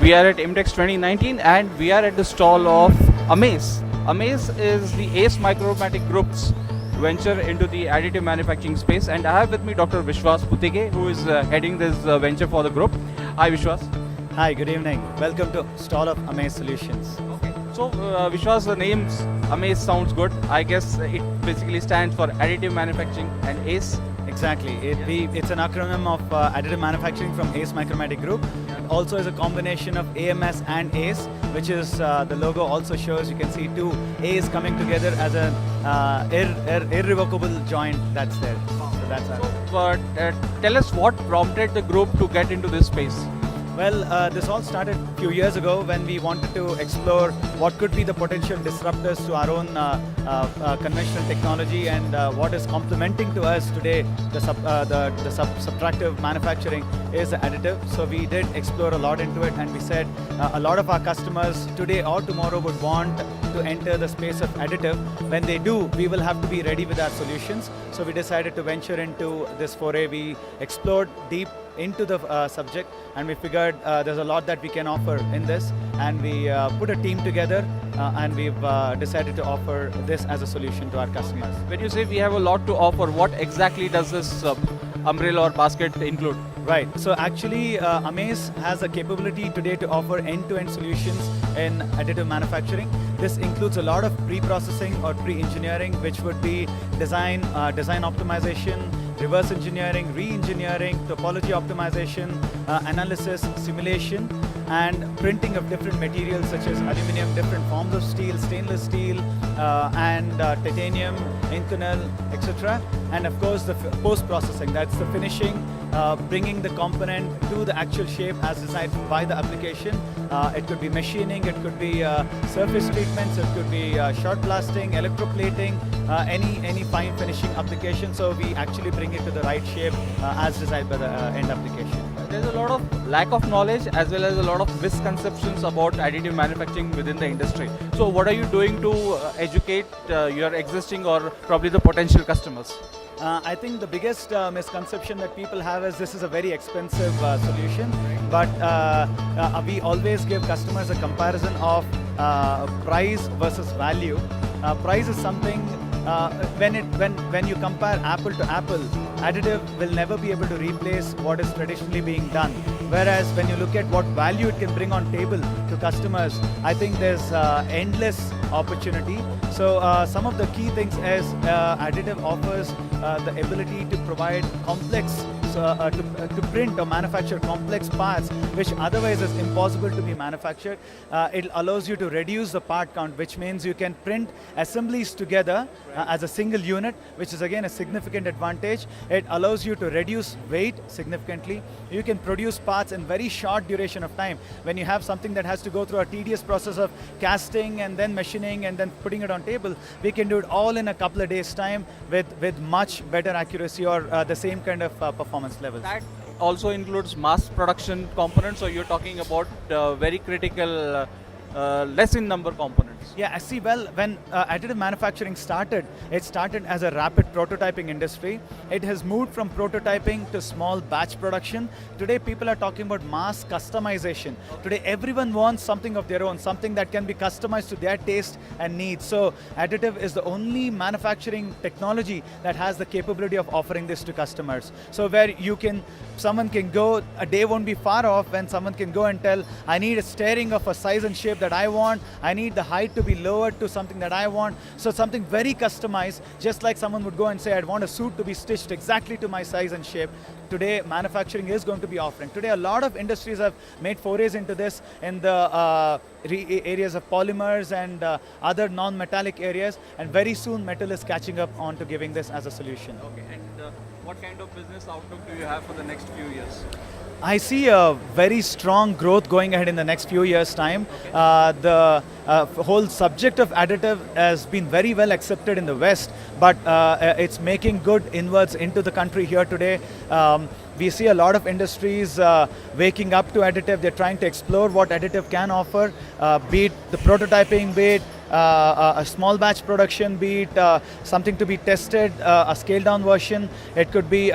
We are at IMTEX 2019 and we are at the stall of Amace. Amace is the ACE Micromatic Group's venture into the additive manufacturing space, and I have with me Dr. Vishwas Puttige, who is heading this venture for the group. Hi Vishwas. Hi, good evening. Welcome to stall of Amace Solutions. Okay. So Vishwas, the name Amace sounds good. I guess it basically stands for additive manufacturing and ACE. Exactly. It's an acronym of Additive Manufacturing from ACE Micromatic Group. It also is a combination of AMS and ACE, which is the logo also shows. You can see two A's coming together as an irrevocable joint that's there. So that's tell us what prompted the group to get into this space. Well, this all started a few years ago when we wanted to explore what could be the potential disruptors to our own conventional technology, and what is complementing to us today, the subtractive manufacturing is additive. So we did explore a lot into it, and we said a lot of our customers today or tomorrow would want to enter the space of additive. When they do, we will have to be ready with our solutions. So we decided to venture into this foray. We explored deep into the subject, and we figured there's a lot that we can offer in this, and we put a team together and we've decided to offer this as a solution to our customers. When you say we have a lot to offer, what exactly does this umbrella or basket include? Right, so actually Amace has a capability today to offer end-to-end solutions in additive manufacturing. This includes a lot of pre-processing or pre-engineering, which would be design optimization, reverse engineering, re-engineering, topology optimization, analysis, simulation, and printing of different materials such as aluminum, different forms of steel, stainless steel, and titanium, Inconel, etc. And of course the post-processing, that's the finishing, bringing the component to the actual shape as designed by the application. It could be machining, it could be surface treatments, it could be shot blasting, electroplating, any fine finishing application. So we actually bring it to the right shape as designed by the end application. There's a lot of lack of knowledge as well as a lot of misconceptions about additive manufacturing within the industry. So what are you doing to educate your existing or probably the potential customers? I think the biggest misconception that people have is this is a very expensive solution, but we always give customers a comparison of price versus value. Price is something, when you compare apple to apple, additive will never be able to replace what is traditionally being done. Whereas when you look at what value it can bring on table to customers, I think there's endless opportunity. So some of the key things is additive offers the ability to provide complex, to print or manufacture complex parts which otherwise is impossible to be manufactured. It allows you to reduce the part count, which means you can print assemblies together as a single unit, which is again a significant advantage. It allows you to reduce weight significantly. You can produce parts in very short duration of time. When you have something that has to go through a tedious process of casting and then machining and then putting it on table, we can do it all in a couple of days time with much better accuracy or the same kind of performance levels. That also includes mass production components, so you're talking about very critical less in number components. Yeah, I see. Well, when additive manufacturing started, it started as a rapid prototyping industry. It has moved from prototyping to small batch production. Today, people are talking about mass customization. Today, everyone wants something of their own, something that can be customized to their taste and needs. So, additive is the only manufacturing technology that has the capability of offering this to customers. So, where someone can go, a day won't be far off when someone can go and tell, I need a steering of a size and shape that I want, I need the height to be lowered to something that I want. So something very customized, just like someone would go and say, I'd want a suit to be stitched exactly to my size and shape. Today, manufacturing is going to be offering. Today, a lot of industries have made forays into this in the areas of polymers and other non-metallic areas, and very soon metal is catching up on to giving this as a solution. Okay, and what kind of business outlook do you have for the next few years? I see a very strong growth going ahead in the next few years' time. The whole subject of additive has been very well accepted in the West, but it's making good inwards into the country here today. We see a lot of industries waking up to additive. They're trying to explore what additive can offer, be it the prototyping, be it a small batch production, be it something to be tested, a scaled down version. It could be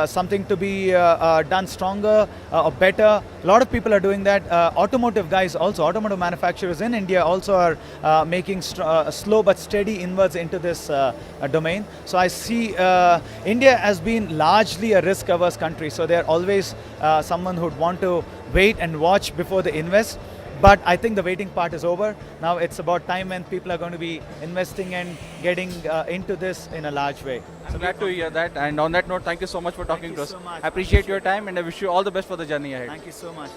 something to be done stronger or better. A lot of people are doing that. Automotive guys also, automotive manufacturers in India also are making slow but steady inwards into this domain. So I see India has been largely a risk-averse country. So they're always someone who'd want to wait and watch before they invest. But I think the waiting part is over. Now it's about time when people are going to be investing and getting into this in a large way. I'm glad to hear that. And on that note, thank you so much for talking to us. so much. I appreciate your time and I wish you all the best for the journey ahead. Thank you so much.